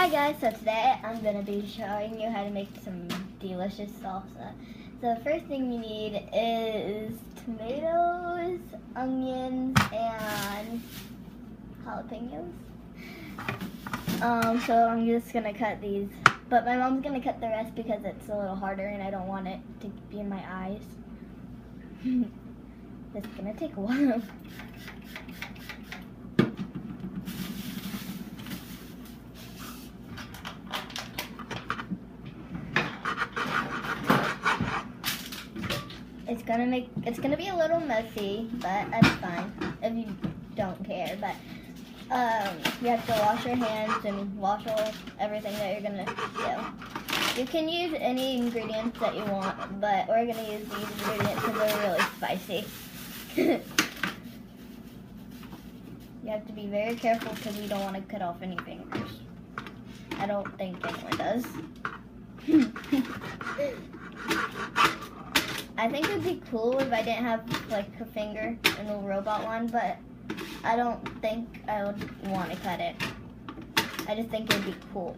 Hi guys, so today I'm going to be showing you how to make some delicious salsa. So the first thing you need is tomatoes, onions, and jalapenos. So I'm just going to cut these, but my mom's going to cut the rest because it's a little harder and I don't want it to be in my eyes. It's going to take a while. It's gonna be a little messy, but that's fine if you don't care. But you have to wash your hands and wash everything that you're gonna do. You can use any ingredients that you want, but we're gonna use these ingredients because they're really spicy. You have to be very careful because you don't want to cut off any fingers. I don't think anyone does. I think it'd be cool if I didn't have like a finger in the robot one, but I don't think I would want to cut it. I just think it'd be cool.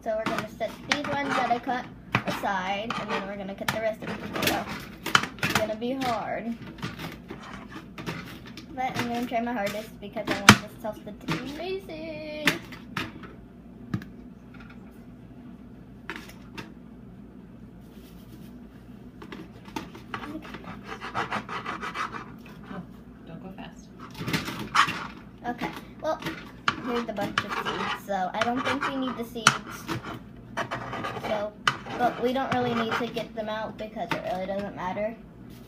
So we're gonna set these ones that I cut aside, and then we're gonna cut the rest of the potato. It's gonna be hard. But I'm going to try my hardest because I want this salsa to be amazing. Oh, don't go fast. Okay, well, here's a bunch of seeds, so I don't think we need the seeds. But we don't really need to get them out because it really doesn't matter.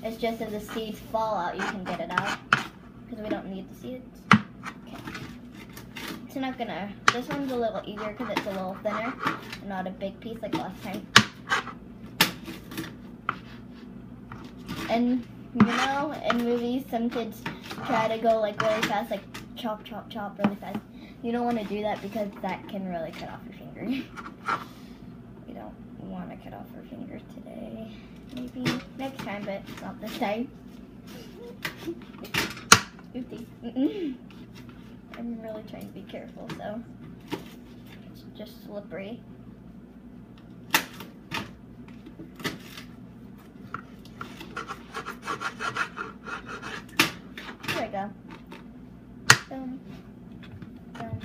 It's just if the seeds fall out, you can get it out. Because we don't need the seeds. Okay. It's not gonna, this one's a little easier because it's a little thinner and not a big piece like last time. And, you know, in movies, some kids try to go like really fast, like chop, chop, chop really fast. You don't want to do that because that can really cut off your finger. We don't want to cut off our fingers today. Maybe next time, but not this time. Oopsie. I'm really trying to be careful, so it's just slippery. There we go. Boom. Boom.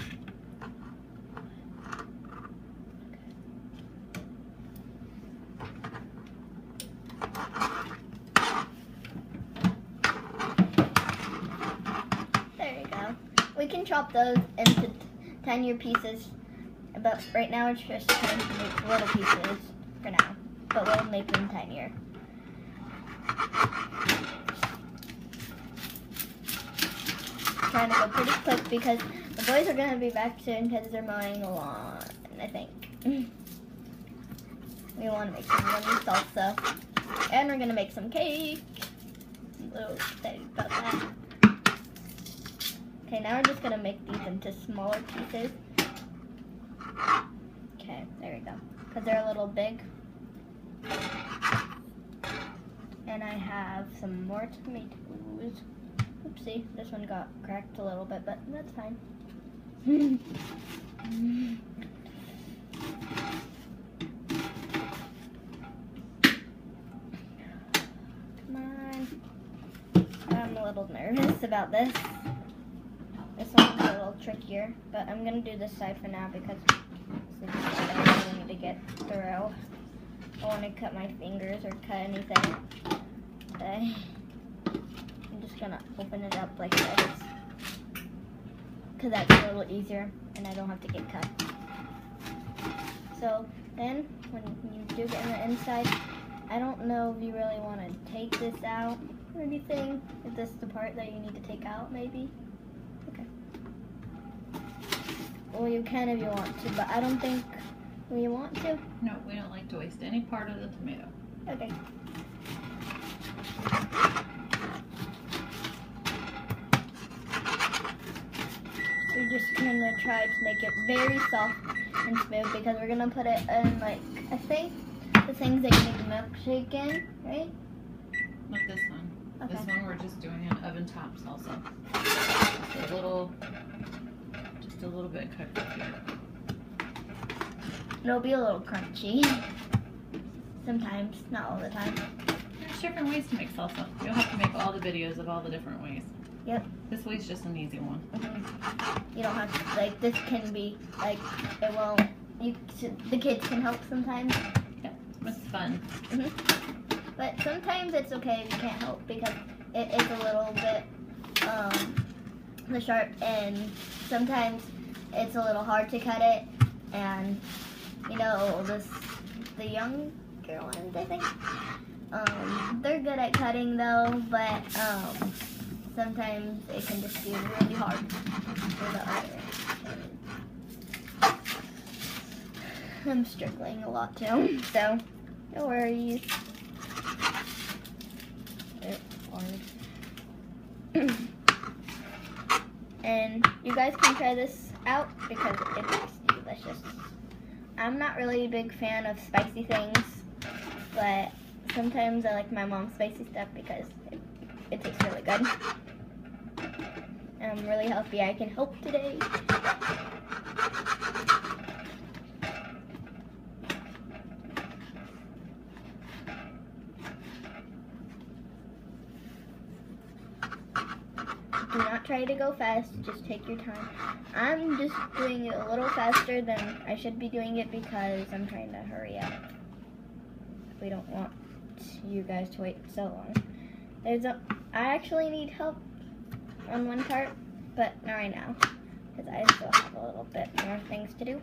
We can chop those into tinier pieces, but right now it's just trying to make little pieces for now, but we'll make them tinier. Trying to go pretty quick because the boys are going to be back soon because they're mowing the lawn, I think. We want to make some yummy salsa, and we're going to make some cake. I'm a little excited about that. Okay, now we're just gonna make these into smaller pieces. Okay, there we go. Because they're a little big. And I have some more tomatoes. Oopsie, this one got cracked a little bit, but that's fine. Come on. I'm a little nervous about this. This one's a little trickier, but I'm going to do this side for now because this is the side I really need to get through. I don't want to cut my fingers or cut anything today. I'm just going to open it up like this because that's a little easier and I don't have to get cut. So then when you do get in the inside, I don't know if you really want to take this out or anything. Is this the part that you need to take out maybe? Okay. Well, you can if you want to, but I don't think you want to. No, we don't like to waste any part of the tomato. Okay. We're just gonna try to make it very soft and smooth because we're gonna put it in, like, I think the things that you make a milkshake in, right? Not this one. Okay. This one we're just doing an oven top salsa. Just a little bit cooked up here. It'll be a little crunchy. Sometimes, not all the time. There's different ways to make salsa. You'll have to make all the videos of all the different ways. Yep. This way's just an easy one. You don't have to, like, this can be, like, it won't, the kids can help sometimes. Yeah, it's fun. But sometimes it's okay if you can't help because it is a little bit sharp, and sometimes it's a little hard to cut it, and you know, the younger ones, I think, they're good at cutting though, but sometimes it can just be really hard for the other. I'm struggling a lot too, so no worries. And you guys can try this out because it's delicious. I'm not really a big fan of spicy things, but sometimes I like my mom's spicy stuff because it tastes really good. And I'm really happy I can help today. Do not try to go fast, just take your time. I'm just doing it a little faster than I should be doing it because I'm trying to hurry up. We don't want you guys to wait so long. I actually need help on one part, but not right now because I still have a little bit more things to do.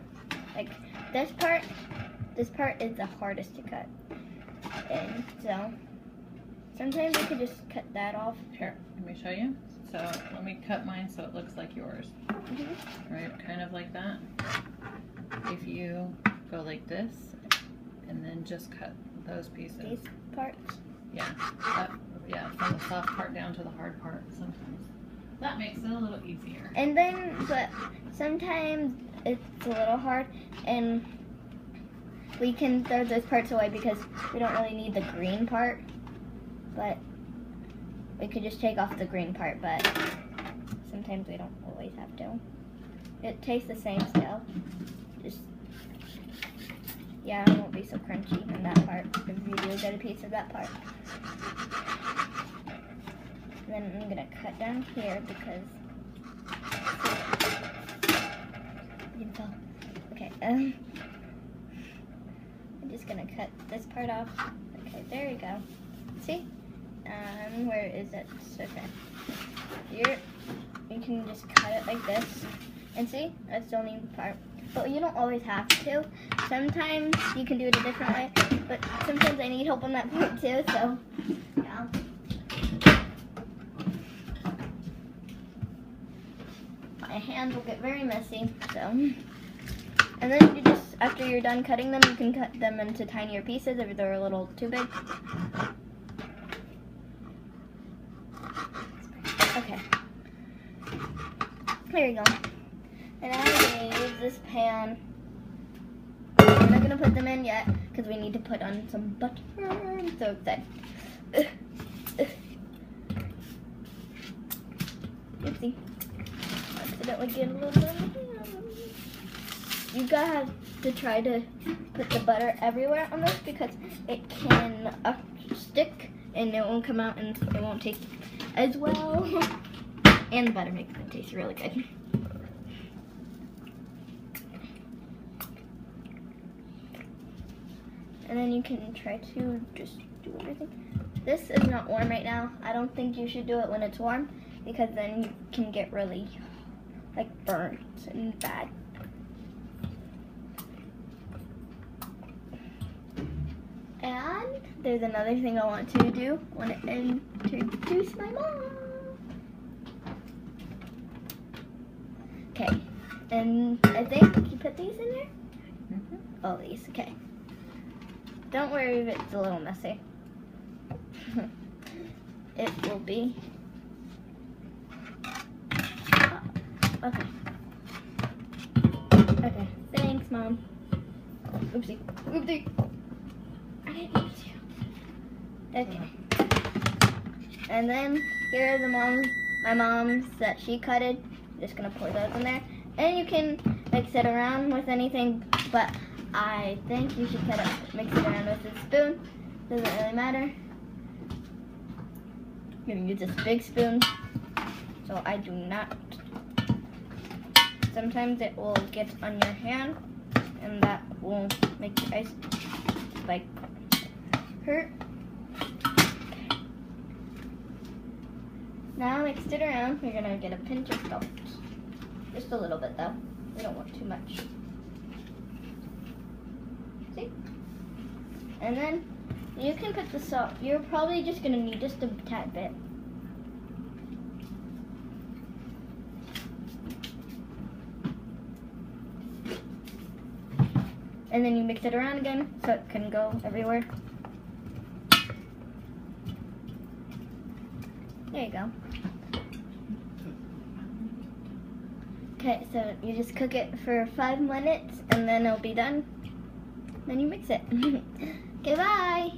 Like this part is the hardest to cut. And so sometimes you could just cut that off. Here, let me show you. So let me cut mine so it looks like yours. Right, kind of like that. If you go like this and then just cut those pieces. These parts? Yeah, yeah, from the soft part down to the hard part sometimes. That makes it a little easier. And then, but sometimes it's a little hard, and we can throw those parts away because we don't really need the green part, but we could just take off the green part, but sometimes we don't always have to. It tastes the same still. Just, yeah, it won't be so crunchy in that part if you do get a piece of that part. And then I'm gonna cut down here because you can tell. Okay, I'm just gonna cut this part off. Okay, there you go. See? Where is it? Okay. Here, you can just cut it like this. And see? That's the only part. But you don't always have to. Sometimes you can do it a different way. But sometimes I need help on that part too, so yeah. My hand will get very messy, so. And then you just, after you're done cutting them, you can cut them into tinier pieces if they're a little too big. Okay. There you go. And I made this pan. I'm not gonna put them in yet because we need to put on some butter. I'm so excited. Oopsie. Accidentally get a little bit of my hand. You guys have to try to put the butter everywhere on this because it can stick and it won't come out and it won't taste as well. And the butter makes it taste really good. And then you can try to just do everything. This is not warm right now. I don't think you should do it when it's warm because then you can get really like burnt and bad. And there's another thing I want to do. I want to introduce my mom. Okay, and I think you put these in there? Oh, these, okay. Don't worry if it's a little messy. It will be. Okay. Okay, thanks, Mom. Oopsie, oopsie. I didn't use you. Okay. And then here are my mom's that she cutted. Just gonna pour those in there. And you can mix it around with anything, but I think you should mix it around with a spoon. Doesn't really matter. I'm gonna use this big spoon, so I do not. Sometimes it will get on your hand, and that will make your ice like hurt. Now mixed it around. You're gonna get a pinch of salt, just a little bit though. We don't want too much. See? And then you can put the salt. You're probably just gonna need just a tad bit. And then you mix it around again so it can go everywhere. There you go. Okay, so you just cook it for 5 minutes and then it'll be done. Then you mix it. Okay, bye.